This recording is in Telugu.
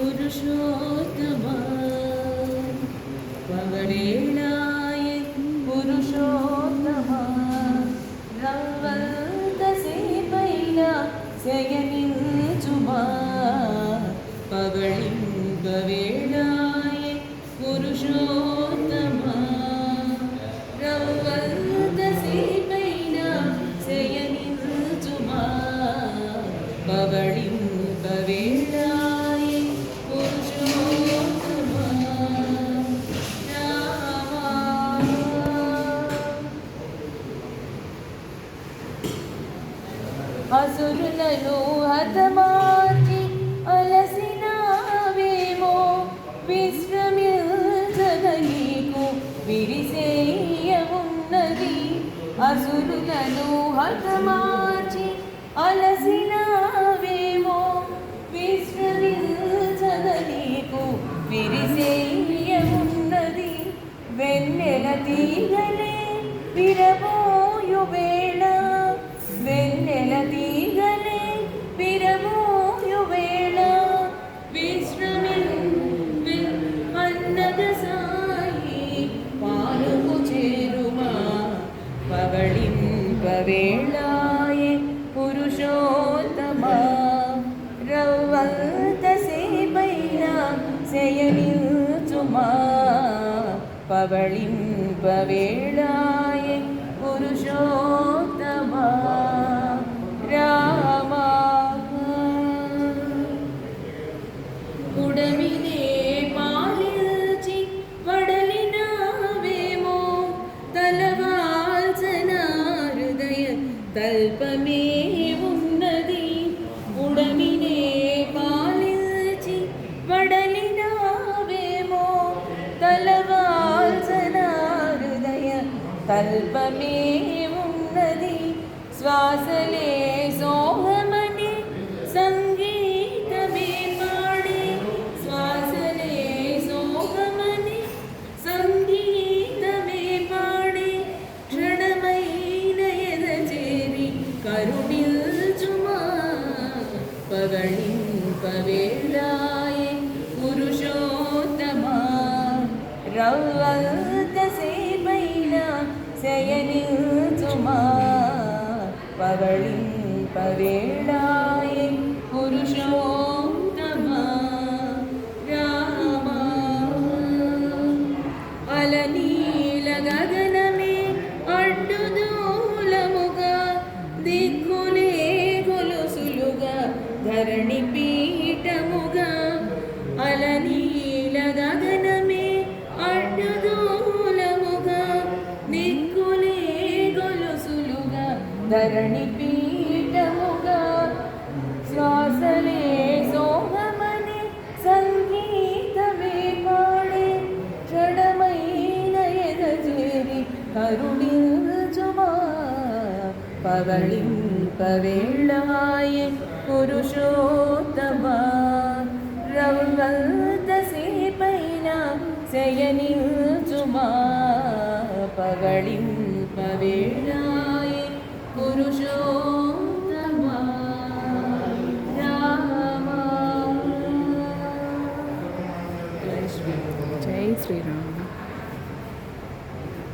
పురుషోత్తమా పగడేళాయ పురుషోత్తమా రవ్వంతసేపైనా శయనించుమా పగళింపవేళాయ పురుషోత్తమా రవ్వంతసేపైనా శయనించుమా పగళింపవేళాయ పురుషోత్తమా రామా అసురులను హతమార్చి అలసినావేమో విశ్రమించగ నీకు విరిసేయమున్నది అసురులను హతమార్చి అలసినావేమో విశ్రమించగ నీకు విరిసేయమున్నది వెన్నెల తీగలే విరబోయు వేళ వెన్నెల తీగలే విరబోయు వేళ అన్నద సాయి పాలుకు చేరుమా పగళింపవేళాయ పురుషోత్తమా రవ్వంతసేపైనా శయనించుమా పగళింపవేళాయ పురుషోత్తమా రామా ఉడమినే పాలించి వడలినావేమో తలవాల్సిన హృదయ తల్పమే ఉన్నది ఉడమినే పాలించి వడలినావేమో తలవాల్సిన హృదయ తల్పమే ఉన్నది శ్వాసలే సోహమని సంగీతమే పాడే శ్వాసలే సోహమని సంగీతమే పాడే క్షణమైన ఎదచేరి కరుణిల్చుమా పగళింపవేళాయ పురుషోత్తమా రవ్వంతసేపైనా శయనించుమా పగళింపవేళాయ పురుషోత్తమా రామా అలనీల గగనమే అడ్డుదూలముగా దిక్కులే గొలుసులుగా ధరణి పీఠముగా అలనీల గగనమే అడ్డుదూలముగా దిక్కులే గొలుసులుగా ధరణి పీఠముగా శ్వాసలే సోహమని సంగీతమే పాడే క్షణమైన ఎదచేరి కరుణిల్చుమా పగళింపవేళాయ పురుషోత్తమా రవ్వంతసేపైనా శయనిల్చుమా పగళింపవేళాయ